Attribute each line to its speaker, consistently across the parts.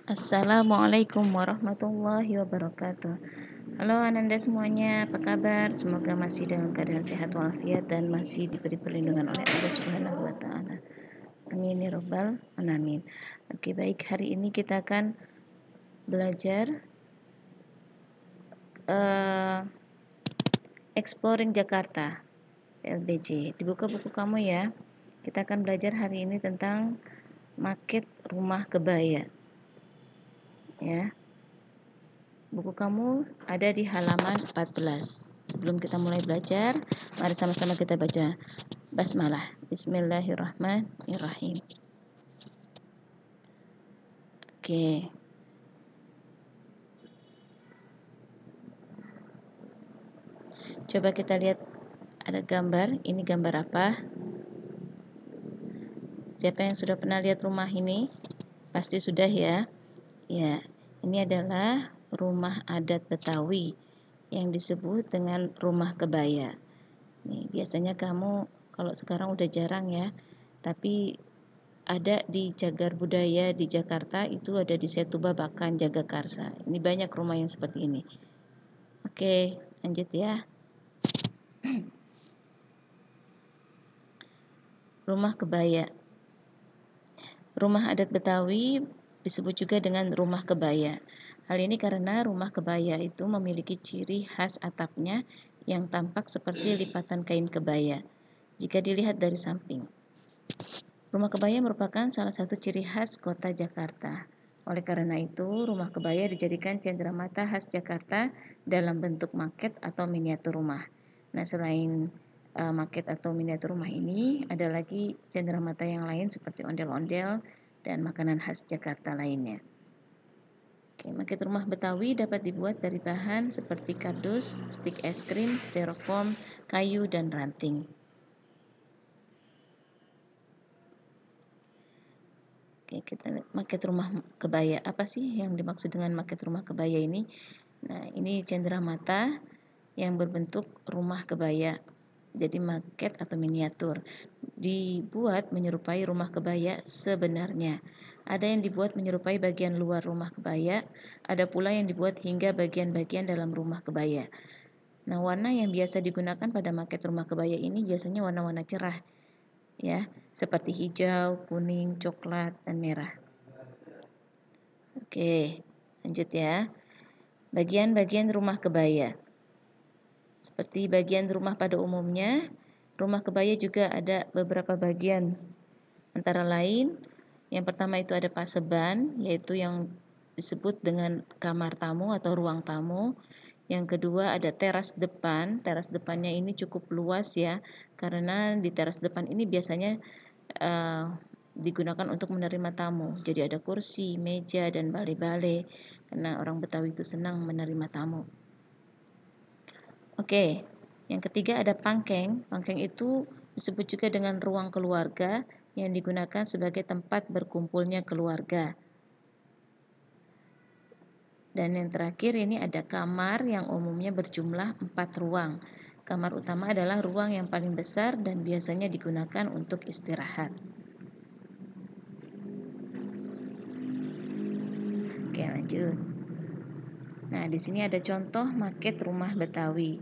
Speaker 1: Assalamualaikum warahmatullahi wabarakatuh. Halo Ananda semuanya, apa kabar? Semoga masih dalam keadaan sehat walafiat dan masih diberi perlindungan oleh Allah Subhanahu wa taala. Amin ya rabbal alamin. Oke, baik, hari ini kita akan belajar Exploring Jakarta LBJ. Dibuka buku kamu ya. Kita akan belajar hari ini tentang market rumah kebaya. Ya. Buku kamu ada di halaman 14. Sebelum kita mulai belajar, mari sama-sama kita baca basmalah. Bismillahirrahmanirrahim. Oke. Coba kita lihat, ada gambar. Ini gambar apa? Siapa yang sudah pernah lihat rumah ini? Pasti sudah ya. Ya, ini adalah rumah adat Betawi yang disebut dengan rumah kebaya. Nih, biasanya kamu kalau sekarang udah jarang ya, tapi ada di Cagar Budaya di Jakarta, itu ada di Setu Babakan, Jagakarsa. Ini banyak rumah yang seperti ini. Oke, lanjut ya. Rumah kebaya. Rumah adat Betawi disebut juga dengan rumah kebaya. Hal ini karena rumah kebaya itu memiliki ciri khas atapnya yang tampak seperti lipatan kain kebaya jika dilihat dari samping. Rumah kebaya merupakan salah satu ciri khas kota Jakarta. Oleh karena itu, rumah kebaya dijadikan cenderamata khas Jakarta dalam bentuk maket atau miniatur rumah. Nah, selain maket atau miniatur rumah ini, ada lagi cenderamata yang lain seperti ondel-ondel dan makanan khas Jakarta lainnya. Oke, maket rumah Betawi dapat dibuat dari bahan seperti kardus, stik es krim, styrofoam, kayu, dan ranting. Oke, kita lihat maket rumah kebaya. Apa sih yang dimaksud dengan maket rumah kebaya ini? Nah, ini cenderamata yang berbentuk rumah kebaya. Jadi maket atau miniatur dibuat menyerupai rumah kebaya sebenarnya. Ada yang dibuat menyerupai bagian luar rumah kebaya, ada pula yang dibuat hingga bagian-bagian dalam rumah kebaya. Nah, warna yang biasa digunakan pada maket rumah kebaya ini biasanya warna-warna cerah, ya, seperti hijau, kuning, coklat, dan merah. Oke, lanjut ya. Bagian-bagian rumah kebaya. Seperti bagian rumah pada umumnya, rumah kebaya juga ada beberapa bagian. Antara lain, yang pertama itu ada paseban, yaitu yang disebut dengan kamar tamu atau ruang tamu. Yang kedua ada teras depan. Teras depannya ini cukup luas ya, karena di teras depan ini biasanya digunakan untuk menerima tamu. Jadi ada kursi, meja, dan bale-bale, karena orang Betawi itu senang menerima tamu. Oke, yang ketiga ada pangkeng. Pangkeng itu disebut juga dengan ruang keluarga yang digunakan sebagai tempat berkumpulnya keluarga. Dan yang terakhir ini ada kamar yang umumnya berjumlah 4 ruang. Kamar utama adalah ruang yang paling besar dan biasanya digunakan untuk istirahat. Oke, lanjut. Nah, di sini ada contoh maket rumah Betawi.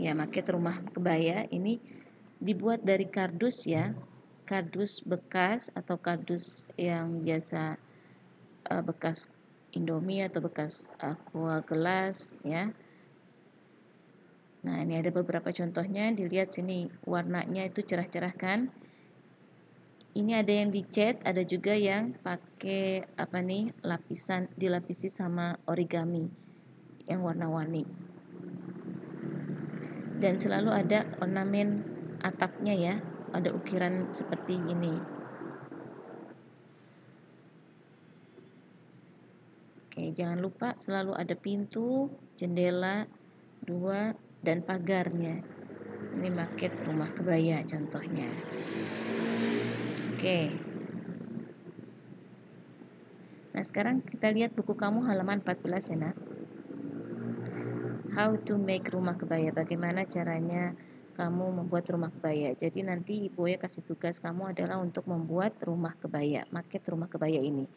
Speaker 1: Ya, maket rumah kebaya ini dibuat dari kardus ya, kardus bekas atau kardus yang biasa bekas Indomie atau bekas aqua gelas ya. Nah, ini ada beberapa contohnya, dilihat sini warnanya itu cerah-cerah kan. Ini ada yang dicat, ada juga yang pakai lapisan, dilapisi sama origami yang warna-warni. Dan selalu ada ornamen atapnya ya, ada ukiran seperti ini. Oke, jangan lupa selalu ada pintu, jendela, 2, dan pagarnya. Ini maket rumah kebaya contohnya. Oke. Nah, sekarang kita lihat buku kamu halaman 14 ya, Nak. How to make rumah kebaya. Bagaimana caranya kamu membuat rumah kebaya. Jadi nanti Ibu ya kasih tugas kamu adalah untuk membuat rumah kebaya, maket rumah kebaya ini,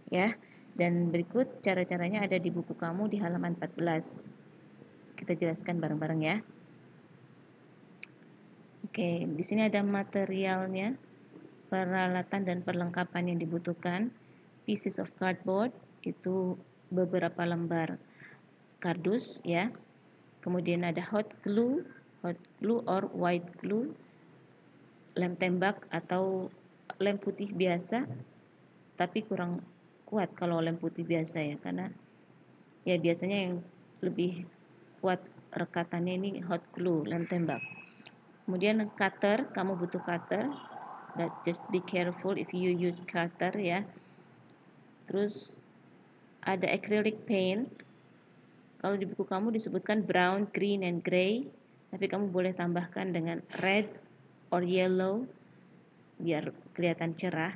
Speaker 1: ya. Dan berikut cara-caranya ada di buku kamu di halaman 14. Kita jelaskan bareng-bareng ya. Oke, di sini ada materialnya, peralatan dan perlengkapan yang dibutuhkan. Pieces of cardboard itu beberapa lembar kardus ya. Kemudian ada hot glue or white glue, lem tembak atau lem putih biasa, tapi kurang kuat kalau lem putih biasa ya, karena ya biasanya yang lebih kuat rekatannya ini hot glue, lem tembak. Kemudian cutter, kamu butuh cutter, but just be careful if you use cutter ya. Terus ada acrylic paint. Kalau di buku kamu disebutkan brown, green, and gray, tapi kamu boleh tambahkan dengan red or yellow biar kelihatan cerah.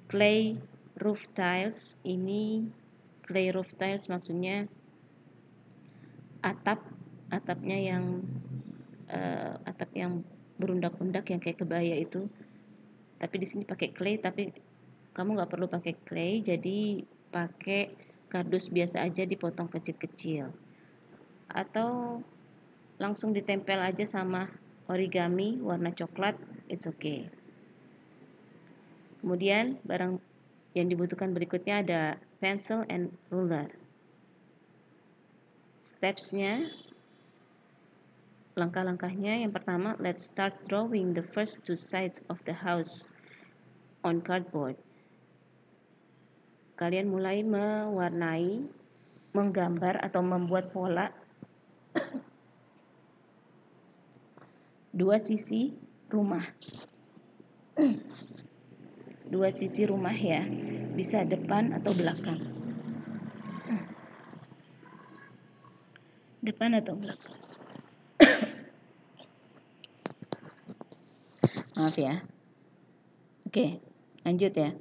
Speaker 1: Clay roof tiles, ini clay roof tiles maksudnya atapnya yang atap yang berundak-undak yang kayak kebaya itu. Tapi di sini pakai clay, tapi kamu nggak perlu pakai clay, jadi pakai kardus biasa aja dipotong kecil-kecil. Atau langsung ditempel aja sama origami warna coklat, it's okay. Kemudian barang yang dibutuhkan berikutnya ada pencil and ruler. Stepsnya, langkah-langkahnya, yang pertama, let's start drawing the first two sides of the house on cardboard. Kalian mulai mewarnai, menggambar atau membuat pola dua sisi rumah. Dua sisi rumah ya, bisa depan atau belakang. Depan atau belakang. Maaf ya. Oke, lanjut ya.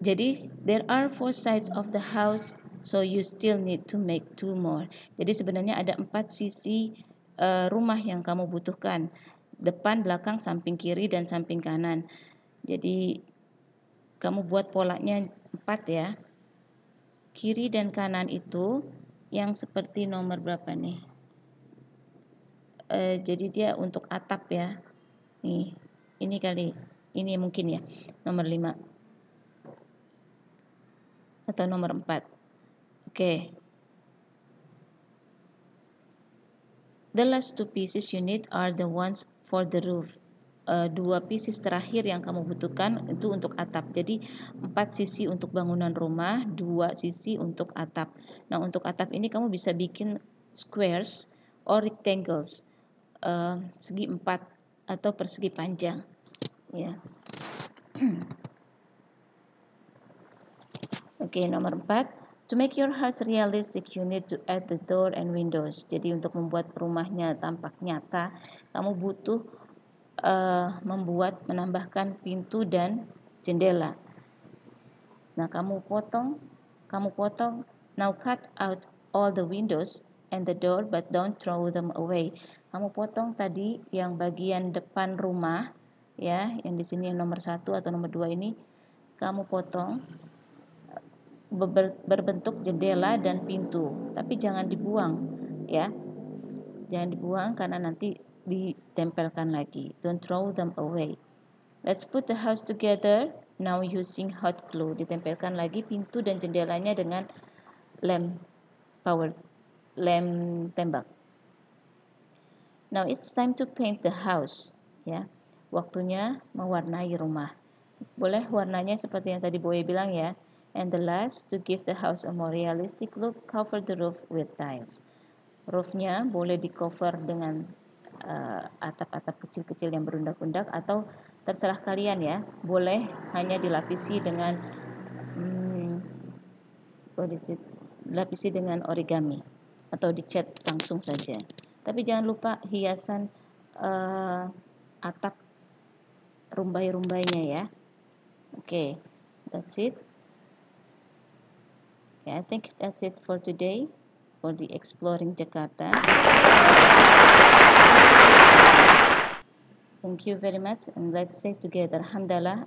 Speaker 1: Jadi there are 4 sides of the house, so you still need to make 2 more. Jadi sebenarnya ada 4 sisi rumah yang kamu butuhkan. Depan, belakang, samping kiri, dan samping kanan. Jadi kamu buat polanya 4 ya. Kiri dan kanan itu yang seperti nomor berapa nih? Jadi dia untuk atap ya. Nih, ini kali. Ini mungkin ya, nomor 5. Atau nomor 4. Oke. The last 2 pieces you need are the ones for the roof. 2 pieces terakhir yang kamu butuhkan itu untuk atap. Jadi 4 sisi untuk bangunan rumah, 2 sisi untuk atap. Nah, untuk atap ini kamu bisa bikin squares or rectangles, segi 4 atau persegi panjang. Ya. Oke, nomor 4. To make your house realistic, you need to add the door and windows. Jadi untuk membuat rumahnya tampak nyata, kamu butuh menambahkan pintu dan jendela. Nah, kamu potong. Now cut out all the windows and the door, but don't throw them away. Kamu potong tadi yang bagian depan rumah, ya, yang di sini yang nomor 1 atau nomor 2 ini, kamu potong berbentuk jendela dan pintu, tapi jangan dibuang ya, jangan dibuang karena nanti ditempelkan lagi. Don't throw them away. Let's put the house together now using hot glue. Ditempelkan lagi pintu dan jendelanya dengan lem tembak. Now it's time to paint the house ya, waktunya mewarnai rumah. Boleh warnanya seperti yang tadi Boye bilang ya. And the last, to give the house a more realistic look, cover the roof with tiles. Roofnya boleh di cover dengan atap-atap kecil-kecil yang berundak-undak, atau terserah kalian ya, boleh hanya dilapisi dengan dilapisi dengan origami atau dicat langsung saja. Tapi jangan lupa hiasan atap rumbai-rumbainya ya. Okay, that's it. Okay, I think that's it for today for the Exploring Jakarta. Thank you very much, and let's say together, Alhamdulillah.